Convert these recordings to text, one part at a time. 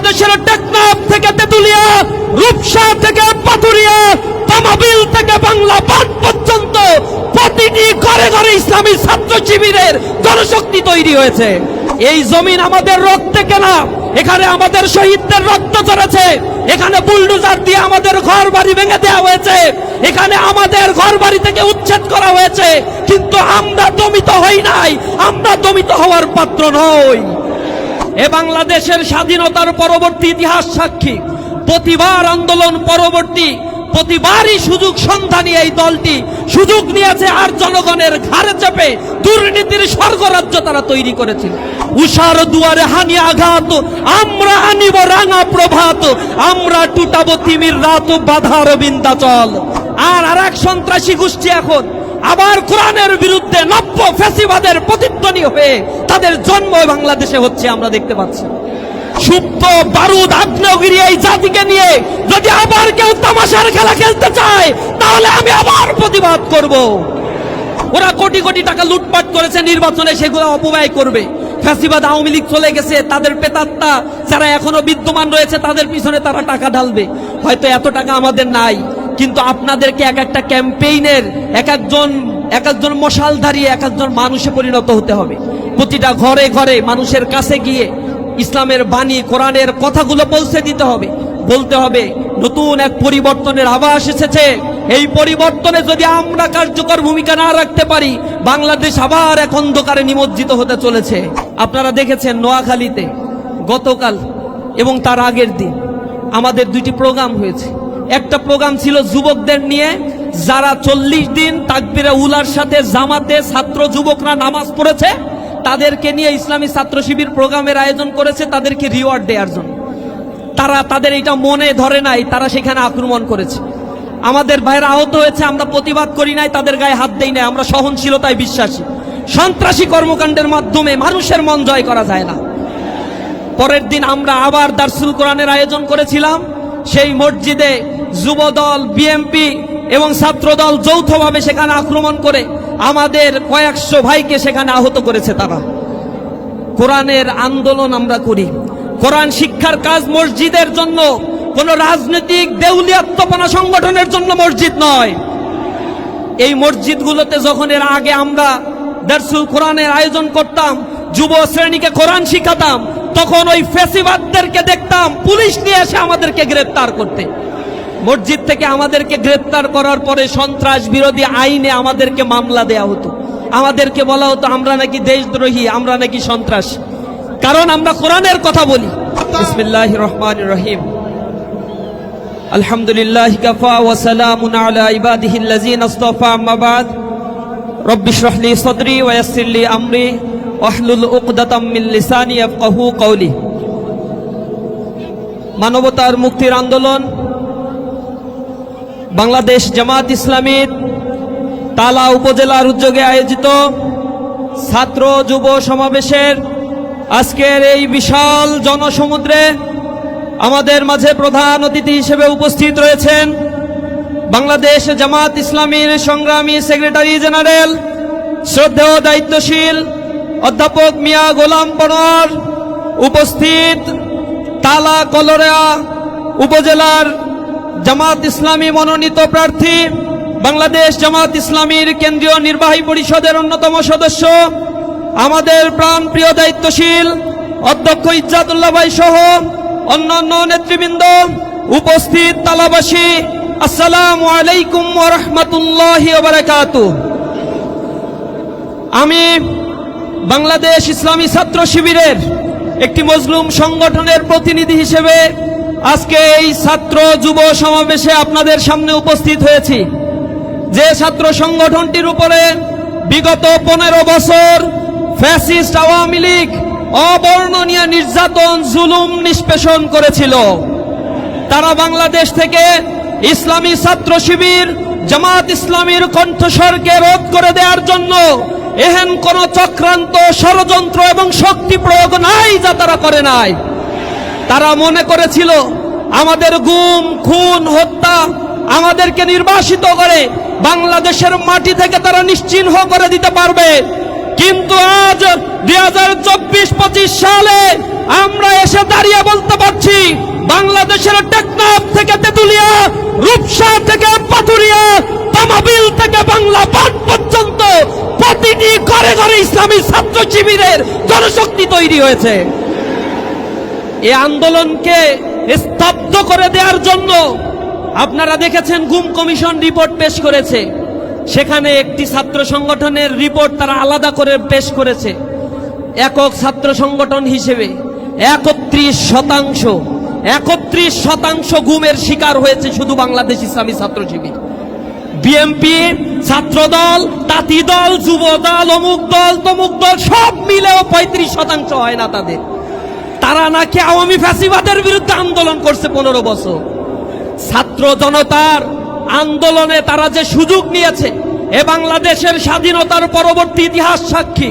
বাংলাদেশের টেকনাফ থেকে তেতুলিয়া, রূপসা থেকে পাথুরিয়া, তামাবিল থেকে বাংলা পাট পর্যন্ত প্রতিটি ঘরে ঘরে ইসলামী ছাত্র শিবিরের জনশক্তি তৈরি হয়েছে। এই জমিন আমাদের রক্তে কেনা, এখানে আমাদের শহীদদের রক্ত ঝরেছে, এখানে বুলডোজার দিয়ে আমাদের ঘর বাড়ি ভেঙে দেওয়া হয়েছে, এখানে আমাদের ঘর বাড়ি থেকে উচ্ছেদ করা হয়েছে, কিন্তু আমরা দমিত হই নাই, আমরা দমিত হওয়ার পাত্র নই। এ বাংলাদেশের স্বাধীনতার পরবর্তী ইতিহাস সাক্ষী। প্রতিবার আন্দোলন পরবর্তী, প্রতিবারই সুযোগ সন্ধানী এই দলটি সুযোগ নিয়েছে আর জনগণের ঘাড়ে চেপে দুর্নীতির স্বর্গরাজ্য তারা তৈরি করেছিল। উষার দুয়ারে হানি আঘাত, আমরা আনিব রাঙা প্রভাত, আমরা টুটাবো তিমির রাত, বাধার বিন্দাচল। আর এক সন্ত্রাসী গোষ্ঠী এখন আবার কোরআনের বিরুদ্ধে নব্য ফ্যাসিবাদের প্রতিধ্বনি হয়ে তাদের জন্ম বাংলাদেশে হচ্ছে, আমরা দেখতে পাচ্ছি। সুপ্ত বারুদ আগ্নেয়গিরি এই জাতিকে নিয়ে যদি আবার কেউ তামাশার খেলা খেলতে চায়, তাহলে আমি আবার প্রতিবাদ করব। ওরা কোটি কোটি টাকা লুটপাট করেছে নির্বাচনে, সেগুলো অপব্যয় করবে। ফ্যাসিবাদ আওয়ামী লীগ চলে গেছে, তাদের পেতাত্তা যারা এখনো বিদ্যমান রয়েছে তাদের পিছনে তারা টাকা ঢালবে। হয়তো এত টাকা আমাদের নাই, কিন্তু আপনাদেরকে এক একটা ক্যাম্পেইনের এক একজন মশালধারী এক একজন মানুষে পরিণত হতে হবে। প্রতিটা ঘরে ঘরে মানুষের কাছে গিয়ে ইসলামের বাণী, কোরআনের কথাগুলো পৌঁছে দিতে হবে। বলতে হবে নতুন এক পরিবর্তনের আভাস এসেছে, এই পরিবর্তনে যদি আমরা কার্যকর ভূমিকা না রাখতে পারি, বাংলাদেশ আবার এক অন্ধকারে নিমজ্জিত হতে চলেছে। আপনারা দেখেছেন নোয়াখালীতে গতকাল এবং তার আগের দিন আমাদের দুইটি প্রোগ্রাম হয়েছে। একটা প্রোগ্রাম ছিল যুবকদের নিয়ে, যারা 40 দিন তাকবীরে উলার সাথে জামাতে ছাত্র যুবকরা নামাজ পড়েছে, তাদেরকে নিয়ে ইসলামী ছাত্র শিবির প্রোগ্রামের আয়োজন করেছে, তাদেরকে রিওয়ার্ড দেওয়ার জন্য। তাদের এটা মনে ধরে নাই, তারা সেখানে আক্রমণ করেছে। আমাদের ভাইরা আহত হয়েছে, আমরা প্রতিবাদ করি নাই, তাদের গায়ে হাত দেই নাই, আমরা সহনশীলতায় বিশ্বাসী। সন্ত্রাসী কর্মকাণ্ডের মাধ্যমে মানুষের মন জয় করা যায় না। পরের দিন আমরা আবার দারসুল কোরআনের আয়োজন করেছিলাম। সেই মসজিদে যুবদল, বিএমপি এবং ছাত্রদল যৌথভাবে সেখানে আক্রমণ করে আমাদের কয়েকশো ভাইকে সেখানে আহত করেছে তারা। কোরআনের আন্দোলন আমরা করি, কোরআন শিক্ষার কাজ মসজিদের জন্য, কোন রাজনৈতিক দেউলিয়াত্মপনা সংগঠনের জন্য মসজিদ নয়। এই মসজিদগুলোতে যখন এর আগে আমরা দারসুল কোরআনের আয়োজন করতাম, যুব শ্রেণীকে কোরআন শিখাতাম, তখন ওই ফ্যাসিবাদদেরকে দেখতাম পুলিশ নিয়ে এসে আমাদেরকে গ্রেফতার করতে। মসজিদ থেকে আমাদেরকে গ্রেফতার করার পরে সন্ত্রাস বিরোধী আইনে আমাদেরকে মামলা দেয়া হতো, আমাদেরকে বলা হতো আমরা নাকি দেশদ্রোহী, আমরা নাকি সন্ত্রাস, কারণ আমরা কোরআনের কথা বলি। বিসমিল্লাহির রহমানির রহিম। আলহামদুলিল্লাহি কাফা ওয়া সালামুন আলা ইবাদিহিল্লাযিনা ইসতাফা, আম্মা বাদ। রব্বি ইশরাহ লি সাদরি ওয়া ইয়াসসির লি আমরি ওয়াহলুল উকদাতাম মিন লিসানি ইয়াফকাহু কওলি। মানবতার মুক্তির আন্দোলন বাংলাদেশ জামাত ইসলামীর তালা উপজেলার উদ্যোগে আয়োজিত ছাত্র যুব সমাবেশের আজকের এই বিশাল জনসমুদ্রে আমাদের মাঝে প্রধান অতিথি হিসেবে উপস্থিত রয়েছেন বাংলাদেশ জামাত ইসলামীর সংগ্রামী সেক্রেটারি জেনারেল, শ্রদ্ধেয় দায়িত্বশীল অধ্যাপক মিয়া গোলাম পনোয়ার, উপস্থিত তালা কলোরা উপজেলার জামাত ইসলামী মনোনীত প্রার্থী, বাংলাদেশ জামাত ইসলামীর কেন্দ্রীয় নির্বাহী পরিষদের অন্যতম সদস্য, আমাদের প্রাণপ্রিয় দায়িত্বশীল অধ্যক্ষ ইজ্জাতুল্লাহ ভাই সহ অন্যান্য নেতৃবৃন্দ, উপস্থিত তালাবাসী, আসসালামু আলাইকুম ওয়া রাহমাতুল্লাহি ওয়া বারাকাতুহু। আমি বাংলাদেশ ইসলামী ছাত্র শিবিরের একটি মজলুম সংগঠনের প্রতিনিধি হিসেবে আজকে এই ছাত্র যুব সমাবেশে আপনাদের সামনে উপস্থিত হয়েছি। যে ছাত্র সংগঠনটির উপরে বিগত 15 বছর ফ্যাসিস্ট আওয়ামী লীগ অবর্ণনীয় নির্যাতন, জুলুম নিষ্পেষণ করেছিল, তারা বাংলাদেশ থেকে ইসলামী ছাত্র শিবির জামাত ইসলামীর কণ্ঠস্বরকে রোধ করে দেওয়ার জন্য এহেন কোন চক্রান্ত, ষড়যন্ত্র এবং শক্তি প্রয়োগ নাই যা তারা করে নাই। তারা মনে করেছিল আমাদের গুম, খুন, হত্যা, আমাদেরকে নির্বাসিত করে বাংলাদেশের মাটি থেকে তারা নিশ্চিহ্ন করে দিতে পারবে। কিন্তু আজ 2024-25 সালে আমরা এসে দাঁড়িয়ে বলতে পারছি বলছি, বাংলাদেশের টেকনাফ থেকে তেতুলিয়া, রূপসা থেকে পাথুরিয়া, তামাবিল থেকে বাংলা পাট পর্যন্ত প্রতিটি ঘরে ঘরে ইসলামী ছাত্র শিবিরের জনশক্তি তৈরি হয়েছে। এই আন্দোলনকে স্তব্ধ করে দেওয়ার জন্য আপনারা দেখেছেন গুম কমিশন রিপোর্ট পেশ করেছে। সেখানে একটি ছাত্র সংগঠনের রিপোর্ট তারা আলাদা করে পেশ করেছে। একক ছাত্র সংগঠন হিসেবে 31% গুমের শিকার হয়েছে শুধু বাংলাদেশ ইসলামী ছাত্র শিবির। বিএনপি, ছাত্রদল, তাঁতি দল, যুব দল, অমুক দল, তমুক দল সব মিলেও 35% হয় না তাদের। তারা নাকি আওয়ামী ফ্যাসিবাদের বিরুদ্ধে আন্দোলন করছে 15 বছর। ছাত্র জনতার আন্দোলনে তারা যে সুযোগ নিয়েছে, এ বাংলাদেশের স্বাধীনতার পরবর্তী ইতিহাস সাক্ষী।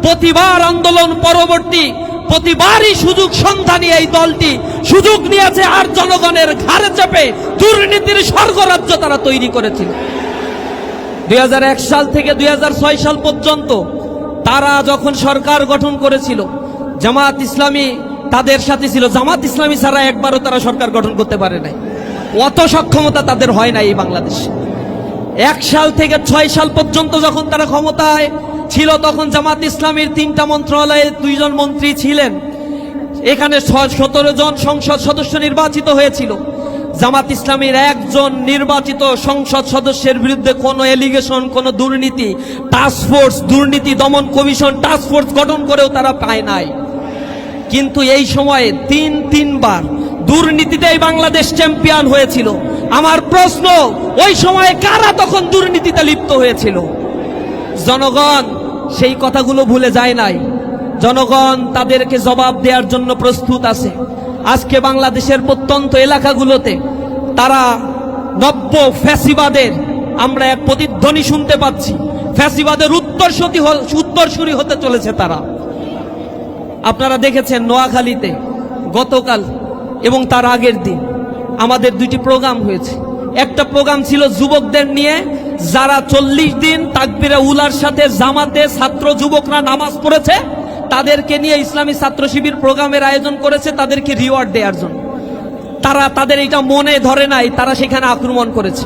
প্রতিবার আন্দোলন পরবর্তী প্রতিবারই সুযোগ সন্ধানী এই দলটি সুযোগ নিয়েছে, আর জনগণের ঘাড়ে চেপে দুর্নীতির স্বর্গরাজ্য তারা তৈরি করেছিল। 2001 সাল থেকে 2006 সাল পর্যন্ত তারা যখন সরকার গঠন করেছিল, জামাত ইসলামী তাদের সাথে ছিল। জামাত ইসলামী ছাড়া একবারও তারা সরকার গঠন করতে পারে নাই, অত সক্ষমতা তাদের হয় না এই বাংলাদেশে। 1 সাল থেকে 6 সাল পর্যন্ত যখন তারা ক্ষমতায় ছিল, তখন জামাত ইসলামীর 3টা মন্ত্রণালয়ে 2 জন মন্ত্রী ছিলেন। এখানে 17 জন সংসদ সদস্য নির্বাচিত হয়েছিল। জামাত ইসলামীর একজন নির্বাচিত সংসদ সদস্যের বিরুদ্ধে কোনো এলিগেশন, কোনো দুর্নীতি, টাস্কফোর্স, দুর্নীতি দমন কমিশন টাস্কফোর্স গঠন করেও তারা পায় নাই। কিন্তু এই সময়ে তিনবার দুর্নীতিতেই বাংলাদেশ চ্যাম্পিয়ন হয়েছিল। আমার প্রশ্ন, ওই সময়ে কারা তখন দুর্নীতিতে লিপ্ত হয়েছিল? জনগণ সেই কথাগুলো ভুলে যায় নাই। জনগণ তাদেরকে জবাব দেওয়ার জন্য প্রস্তুত আছে। আজকে বাংলাদেশের প্রত্যন্ত এলাকাগুলোতে তারা নব্য ফ্যাসিবাদের আমরা এক প্রতিধ্বনি শুনতে পাচ্ছি। ফ্যাসিবাদের উত্তরসূরি হতে চলেছে তারা। আপনারা দেখেছেন নোয়াখালীতে গতকাল এবং তার আগের দিন আমাদের 2টি প্রোগ্রাম হয়েছে। একটা প্রোগ্রাম ছিল যুবকদের নিয়ে, যারা 40 দিন তাকবীরে উলার সাথে জামাতে ছাত্র যুবকরা নামাজ পড়েছে, তাদেরকে নিয়ে ইসলামী ছাত্র শিবির প্রোগ্রামের আয়োজন করেছে তাদেরকে রিওয়ার্ড দেওয়ার জন্য। তাদের এটা মনে ধরে নাই, তারা সেখানে আক্রমণ করেছে।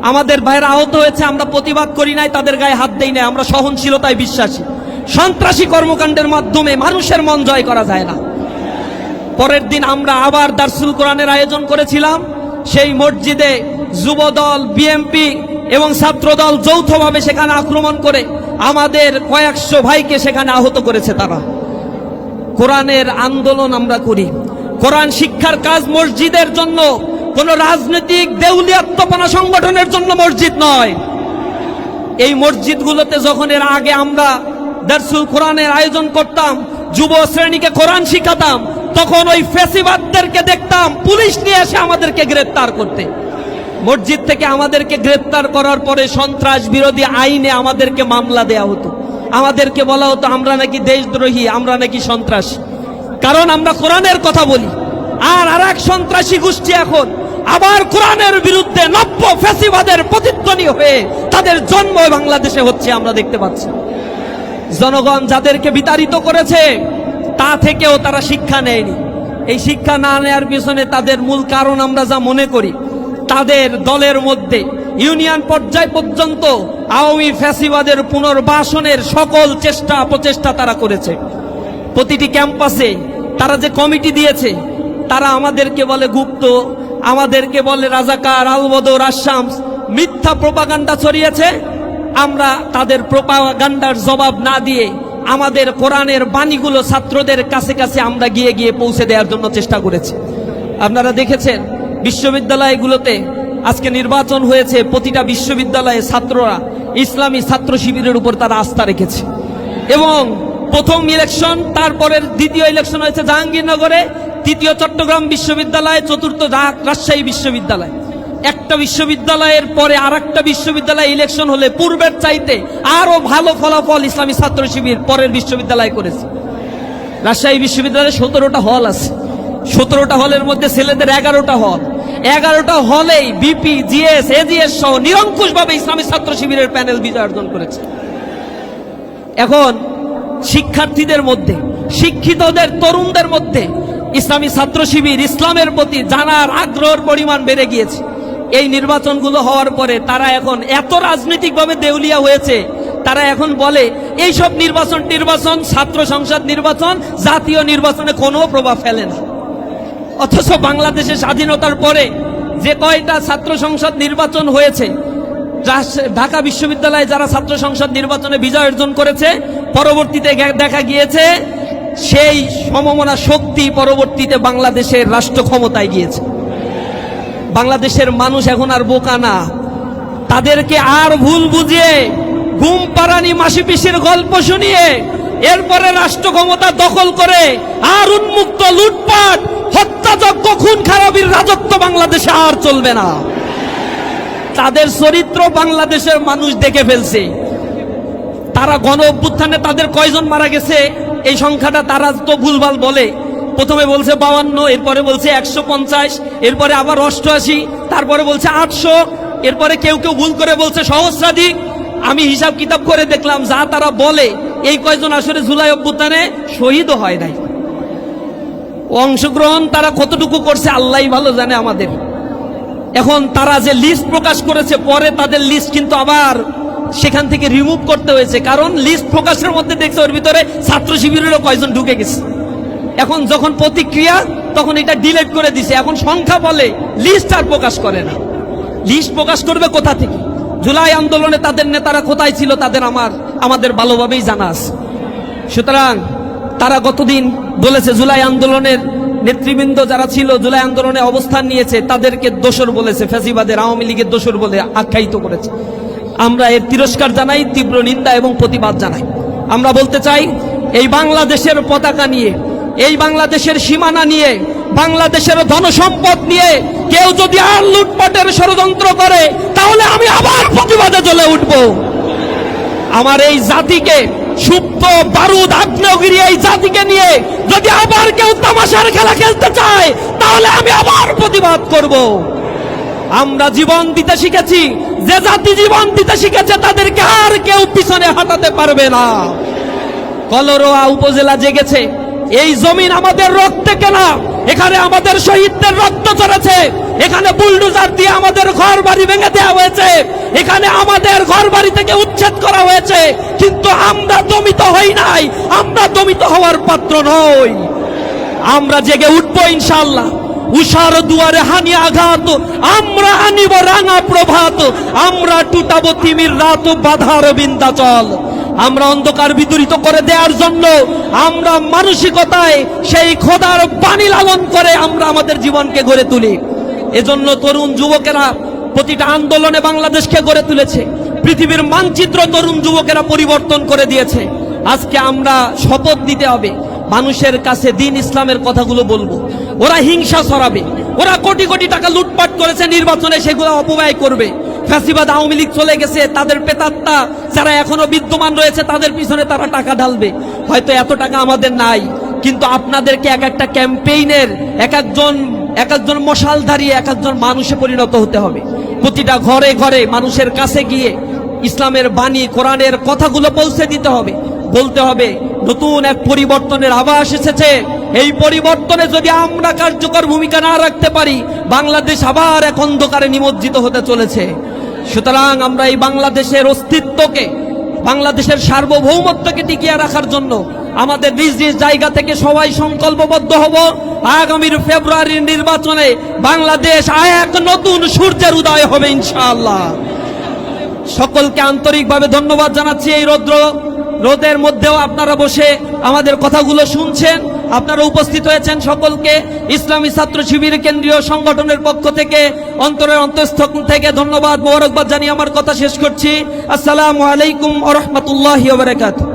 আমাদের ভাইরা আহত হয়েছে, আমরা প্রতিবাদ করি নাই, তাদের গায়ে হাত দেই নাই। আমরা সহনশীলতায় বিশ্বাসী। সন্ত্রাসী কর্মকাণ্ডের মাধ্যমে মানুষের মন জয় করা যায় না। পরের দিন আমরা আবার দারসুল কোরআনের আয়োজন করেছিলাম। সেই মসজিদে যুবদল, বিএনপি এবং ছাত্রদল যৌথভাবে সেখানে আক্রমণ করে আমাদের কয়েকশো ভাইকে সেখানে আহত করেছে তারা। কোরআনের আন্দোলন আমরা করি, কোরআন শিক্ষার কাজ মসজিদের জন্য, কোন রাজনৈতিক দেউলিয়াত্মপনা সংগঠনের জন্য মসজিদ নয়। এই মসজিদগুলোতে যখন এর আগে আমরা দারসুল কোরআনের আয়োজন করতাম, যুব শ্রেণীকে কোরআন শিখাতাম, তখন ওই ফ্যাসিবাদদেরকে দেখতাম পুলিশ নিয়ে এসে আমাদেরকে গ্রেফতার করতে। মসজিদ থেকে আমাদেরকে গ্রেফতার করার পরে সন্ত্রাস বিরোধী আইনে আমাদেরকে মামলা দেয়া হতো। আমাদেরকে বলা হতো আমরা নাকি দেশদ্রোহী, আমরা নাকি সন্ত্রাসী, কারণ আমরা কোরআনের কথা বলি। আর এক সন্ত্রাসী গোষ্ঠী এখন আবার কোরআনের বিরুদ্ধে নব্য ফ্যাসিবাদের প্রতিধ্বনি হয়ে তাদের জন্ম বাংলাদেশে হচ্ছে, আমরা দেখতে পাচ্ছি। জনগণ যাদেরকে বিতাড়িত করেছে তা থেকেও তারা শিক্ষা নেয়নি। এই শিক্ষা না নেওয়ার পিছনে তাদের মূল কারণ আমরা যা মনে করি, তাদের দলের মধ্যে ইউনিয়ন পর্যায় পর্যন্ত আওয়ামী ফ্যাসিবাদের পুনর্বাসনের সকল প্রচেষ্টা তারা করেছে। প্রতিটি ক্যাম্পাসে তারা যে কমিটি দিয়েছে, তারা আমাদেরকে বলে গুপ্ত, আমাদেরকে বলে রাজাকার, আলবদর, আশামস, মিথ্যা প্রোপাগান্ডা ছড়িয়েছে। আমরা তাদের প্রোপাগান্ডার জবাব না দিয়ে আমাদের কোরআনের বাণীগুলো ছাত্রদের কাছে কাছে আমরা গিয়ে গিয়ে পৌঁছে দেওয়ার জন্য চেষ্টা করেছি। আপনারা দেখেছেন বিশ্ববিদ্যালয়গুলোতে আজকে নির্বাচন হয়েছে, প্রতিটা বিশ্ববিদ্যালয়ে ছাত্ররা ইসলামী ছাত্র শিবিরের উপর তারা আস্থা রেখেছে। এবং প্রথম ইলেকশন, তারপরের দ্বিতীয় ইলেকশন হয়েছে জাহাঙ্গীরনগরে, তৃতীয় চট্টগ্রাম বিশ্ববিদ্যালয়, চতুর্থ রাজশাহী বিশ্ববিদ্যালয়। একটা বিশ্ববিদ্যালয়ের পরে আর একটা বিশ্ববিদ্যালয় ইলেকশন হলে পূর্বের চাইতে আরো ভালো ফলাফল ইসলামী ছাত্র শিবির পরের বিশ্ববিদ্যালয় করেছে। রাজশাহী বিশ্ববিদ্যালয়ে 17টা হল আছে, 17টা হলের মধ্যে ছেলেদের 11টা হল। 11টা হলেই বিপি, জিএস, এজিএস সহ নিরঙ্কুশভাবে ইসলামী ছাত্র শিবিরের প্যানেল বিজয় অর্জন করেছে। এখন শিক্ষার্থীদের মধ্যে, শিক্ষিতদের, তরুণদের মধ্যে ইসলামী ছাত্র শিবির ইসলামের প্রতি জানার আগ্রহের পরিমাণ বেড়ে গিয়েছে। এই নির্বাচনগুলো হওয়ার পরে তারা এখন এত রাজনৈতিকভাবে দেউলিয়া হয়েছে, তারা এখন বলে এইসব নির্বাচন ছাত্র সংসদ নির্বাচন জাতীয় নির্বাচনে কোনো প্রভাব ফেলে না। অথচ বাংলাদেশের স্বাধীনতার পরে যে কয়টা ছাত্র সংসদ নির্বাচন হয়েছে, ঢাকা বিশ্ববিদ্যালয়ে যারা ছাত্র সংসদ নির্বাচনে বিজয় অর্জন করেছে, পরবর্তীতে দেখা গিয়েছে সেই সমমনা শক্তি পরবর্তীতে বাংলাদেশের রাষ্ট্র ক্ষমতায় গিয়েছে। বাংলাদেশের মানুষ এখন আর বোকা না, তাদেরকে আর ভুল বুঝিয়ে ঘুম পাড়ানি মাসি পিসির গল্প শুনিয়ে এরপরে রাষ্ট্র ক্ষমতা দখল করে আর উন্মুক্ত লুটপাট হত্যাযজ্ঞ খুন খারাপির রাজত্ব বাংলাদেশে আর চলবে না। তাদের চরিত্র বাংলাদেশের মানুষ দেখে ফেলছে। তারা গণ অভ্যুত্থানে তাদের কয়জন মারা গেছে এই সংখ্যাটা তারা তো ভুলভাল বলে। প্রথমে বলছে 52, এরপরে বলছে 150, এরপরে আবার 88, তারপরে বলছে 800, এরপরে কেউ কেউ ভুল করে বলছে সহস্রাধিক। আমি হিসাব কিতাব করে দেখলাম যা তারা বলে এই কয়জন আসলে জুলাই অভ্যুত্থানে শহীদও হয় নাই। অংশগ্রহণ তারা কতটুকু করছে আল্লাহই ভালো জানে আমাদের। এখন তারা যে লিস্ট প্রকাশ করেছে, পরে তাদের লিস্ট কিন্তু আবার সেখান থেকে রিমুভ করতে হয়েছে, কারণ লিস্ট প্রকাশের মধ্যে দেখছে ওর ভিতরে ছাত্র শিবিরেরও কয়জন ঢুকে গেছে। এখন যখন প্রতিক্রিয়া তখন এটা ডিলিট করে দিছে। এখন সংখ্যা বলে, লিস্ট আর প্রকাশ করে না। লিস্ট প্রকাশ করবে কোথা থেকে? জুলাই আন্দোলনে তাদের নেতারা কোথায় ছিল তাদের আমাদের ভালোভাবেই জানা আছে। সুতরাং তারা গতদিন বলেছে জুলাই আন্দোলনের নেতৃবৃন্দ যারা ছিল, জুলাই আন্দোলনে অবস্থান নিয়েছে, তাদেরকে দোসর বলেছে, ফ্যাসিবাদের আওয়ামী লীগের দোসর বলে আখ্যায়িত করেছে। আমরা এর তিরস্কার জানাই, তীব্র নিন্দা এবং প্রতিবাদ জানাই। আমরা বলতে চাই, এই বাংলাদেশের পতাকা নিয়ে, এই বাংলাদেশের সীমানা নিয়ে, বাংলাদেশের ধনসম্পদ নিয়ে কেউ যদি আর লুটপাটের ষড়যন্ত্র করে, তাহলে আমি আবার প্রতিবাদে জ্বলে উঠব। আমার এই জাতিকে, সুপ্ত বারুদ আগ্নেয়গিরি এই জাতিকে নিয়ে যদি আবার কেউ তামাশার খেলা খেলতে চায়, তাহলে আমি আবার প্রতিবাদ করব। আমরা জীবন দিতে শিখেছি, যে জাতি জীবন দিতে শিখেছে তাদেরকে আর কেউ পিছনে হাঁটাতে পারবে না। কলরোয়া উপজেলা জেগেছে, এই জমিন আমাদের রক্তে কেনা, এখানে আমাদের শহীদদের রক্ত ঝরেছে, এখানে বুলডোজার দিয়ে আমাদের ঘর বাড়ি ভেঙে দেওয়া হয়েছে, এখানে আমাদের ঘর বাড়ি থেকে উচ্ছেদ করা হয়েছে, কিন্তু আমরা দমিত হই নাই, আমরা দমিত হওয়ার পাত্র নই। আমরা জেগে উঠবো ইনশাআল্লাহ। উষার দুয়ারে হানি আঘাত, আমরা আনিব রাঙা প্রভাত, আমরা টুটাবো তিমির রাত, বাধার বিন্ধ্যাচল। আমরা অন্ধকার বিদূরিত করে দেওয়ার জন্য আমরা মানসিকতায় সেই খোদার বাণী লালন করে আমরা আমাদের জীবনকে গড়ে তুলি। এজন্য তরুণ যুবকেরা প্রতিটা আন্দোলনে বাংলাদেশকে গড়ে তুলেছে, পৃথিবীর মানচিত্র তরুণ যুবকেরা পরিবর্তন করে দিয়েছে। আজকে আমরা শপথ নিতে হবে, মানুষের কাছে দিন ইসলামের কথাগুলো বলবো। ওরা হিংসা ছড়াবে, ওরা কোটি কোটি টাকা লুটপাট করেছে নির্বাচনে, সেগুলো অপব্যয় করবে। ফ্যাসিবাদ আওয়ামী লীগ চলে গেছে, তাদের প্রেতাত্মা যারা এখনো বিদ্যমান রয়েছে তাদের পিছনে তারা টাকা ঢালবে। হয়তো এত টাকা আমাদের নাই, কিন্তু আপনাদেরকে এক একটা ক্যাম্পেইনের এক একজন মশালধারী এক একজন মানুষে পরিণত হতে হবে। প্রতিটা ঘরে ঘরে মানুষের কাছে গিয়ে ইসলামের বাণী, কোরআনের কথাগুলো পৌঁছে দিতে হবে। বলতে হবে নতুন এক পরিবর্তনের আভাস এসেছে, এই পরিবর্তনে যদি আমরা কার্যকর ভূমিকা না রাখতে পারি, বাংলাদেশ আবার এক অন্ধকারে নিমজ্জিত হতে চলেছে। সুতরাং আমরা এই বাংলাদেশের অস্তিত্বকে, বাংলাদেশের সার্বভৌমত্বকে টিকিয়ে রাখার জন্য আমাদের নিজ নিজ জায়গা থেকে সবাই সংকল্পবদ্ধ হব। আগামীর ফেব্রুয়ারির নির্বাচনে বাংলাদেশ এক নতুন সূর্যের উদয় হবে ইনশাআল্লাহ। সকলকে আন্তরিকভাবে ধন্যবাদ জানাচ্ছি। এই রোদের মধ্যেও আপনারা বসে আমাদের কথাগুলো শুনছেন, আপনারা উপস্থিত হয়েছেন। সকলকে ইসলামী ছাত্র শিবির কেন্দ্রীয় সংগঠনের পক্ষ থেকে অন্তরের অন্তঃস্থল থেকে ধন্যবাদ, মোবারকবাদ জানিয়ে আমার কথা শেষ করছি। আসসালামু আলাইকুম ওয়া রাহমাতুল্লাহি ওয়া বারাকাতুহু।